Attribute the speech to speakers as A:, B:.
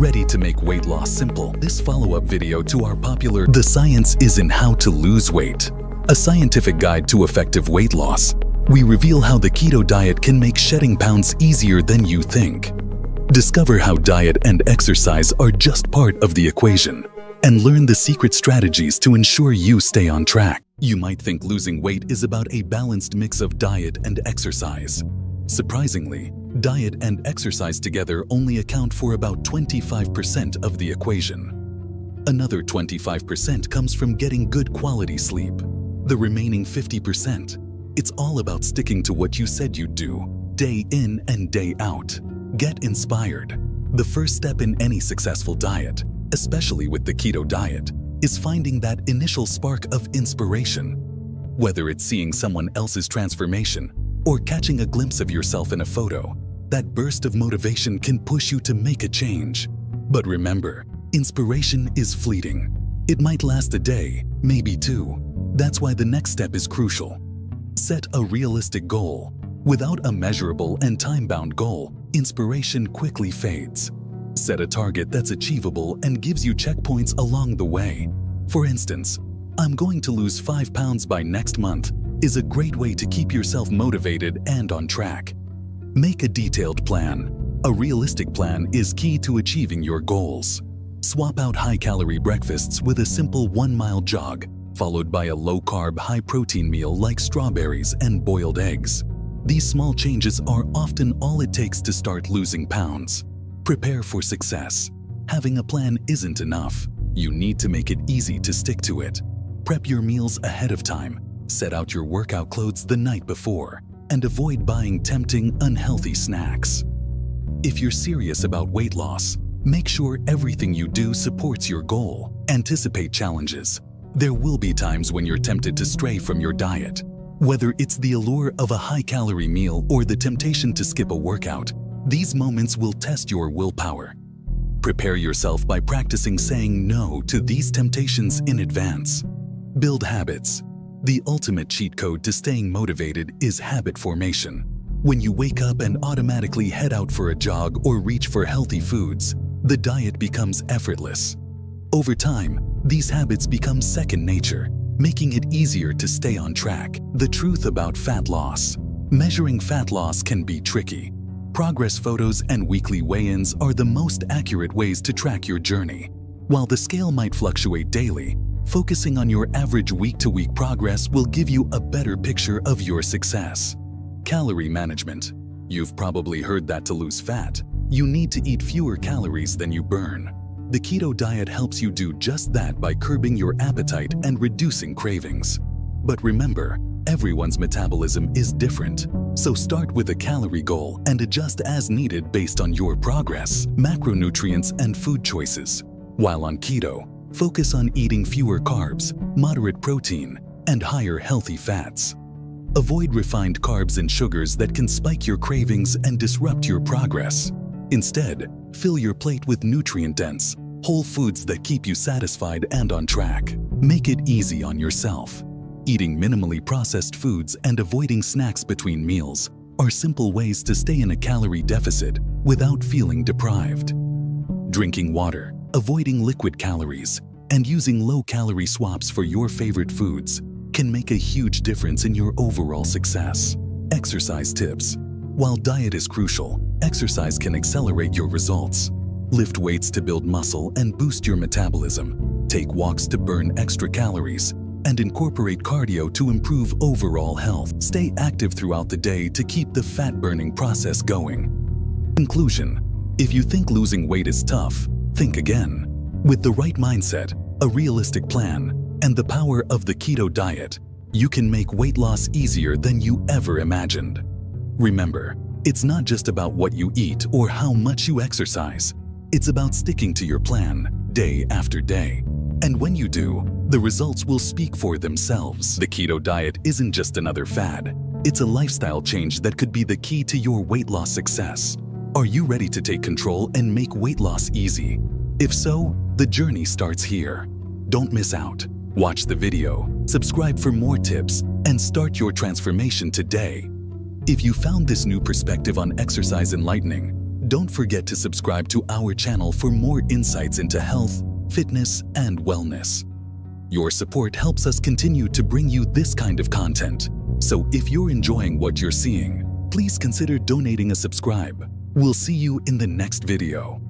A: Ready to make weight loss simple? This follow-up video to our popular "The Science is in How to Lose Weight," a scientific guide to effective weight loss. We reveal how the keto diet can make shedding pounds easier than you think. Discover how diet and exercise are just part of the equation, and learn the secret strategies to ensure you stay on track. You might think losing weight is about a balanced mix of diet and exercise. Surprisingly, diet and exercise together only account for about 25% of the equation. Another 25% comes from getting good quality sleep. The remaining 50%, it's all about sticking to what you said you'd do, day in and day out. Get inspired. The first step in any successful diet, especially with the keto diet, is finding that initial spark of inspiration. Whether it's seeing someone else's transformation or catching a glimpse of yourself in a photo, that burst of motivation can push you to make a change. But remember, inspiration is fleeting. It might last a day, maybe two. That's why the next step is crucial. Set a realistic goal. Without a measurable and time-bound goal, inspiration quickly fades. Set a target that's achievable and gives you checkpoints along the way. For instance, "I'm going to lose 5 pounds by next month" is a great way to keep yourself motivated and on track. Make a detailed plan. A realistic plan is key to achieving your goals. Swap out high-calorie breakfasts with a simple 1-mile jog, followed by a low-carb, high-protein meal like strawberries and boiled eggs. These small changes are often all it takes to start losing pounds. Prepare for success. Having a plan isn't enough. You need to make it easy to stick to it. Prep your meals ahead of time. Set out your workout clothes the night before, and avoid buying tempting, unhealthy snacks. If you're serious about weight loss, make sure everything you do supports your goal. Anticipate challenges. There will be times when you're tempted to stray from your diet. Whether it's the allure of a high-calorie meal or the temptation to skip a workout, these moments will test your willpower. Prepare yourself by practicing saying no to these temptations in advance. Build habits. The ultimate cheat code to staying motivated is habit formation. When you wake up and automatically head out for a jog or reach for healthy foods, the diet becomes effortless. Over time, these habits become second nature, making it easier to stay on track. The truth about fat loss. Measuring fat loss can be tricky. Progress photos and weekly weigh-ins are the most accurate ways to track your journey. While the scale might fluctuate daily, focusing on your average week-to-week progress will give you a better picture of your success. Calorie management. You've probably heard that to lose fat, you need to eat fewer calories than you burn. The keto diet helps you do just that by curbing your appetite and reducing cravings. But remember, everyone's metabolism is different, so start with a calorie goal and adjust as needed based on your progress, macronutrients, and food choices. While on keto, focus on eating fewer carbs, moderate protein, and higher healthy fats. Avoid refined carbs and sugars that can spike your cravings and disrupt your progress. Instead, fill your plate with nutrient-dense, whole foods that keep you satisfied and on track. Make it easy on yourself. Eating minimally processed foods and avoiding snacks between meals are simple ways to stay in a calorie deficit without feeling deprived. Drinking water, avoiding liquid calories, and using low-calorie swaps for your favorite foods can make a huge difference in your overall success. Exercise tips. While diet is crucial, exercise can accelerate your results. Lift weights to build muscle and boost your metabolism. Take walks to burn extra calories, and incorporate cardio to improve overall health. Stay active throughout the day to keep the fat-burning process going. Conclusion. If you think losing weight is tough, think again. With the right mindset, a realistic plan, and the power of the keto diet, you can make weight loss easier than you ever imagined. Remember, it's not just about what you eat or how much you exercise. It's about sticking to your plan day after day. And when you do, the results will speak for themselves. The keto diet isn't just another fad. It's a lifestyle change that could be the key to your weight loss success. Are you ready to take control and make weight loss easy? If so, the journey starts here. Don't miss out. Watch the video, subscribe for more tips, and start your transformation today. If you found this new perspective on exercise enlightening, Don't forget to subscribe to our channel for more insights into health, fitness, and wellness. Your support helps us continue to bring you this kind of content. So if you're enjoying what you're seeing, please consider donating a subscribe. We'll see you in the next video.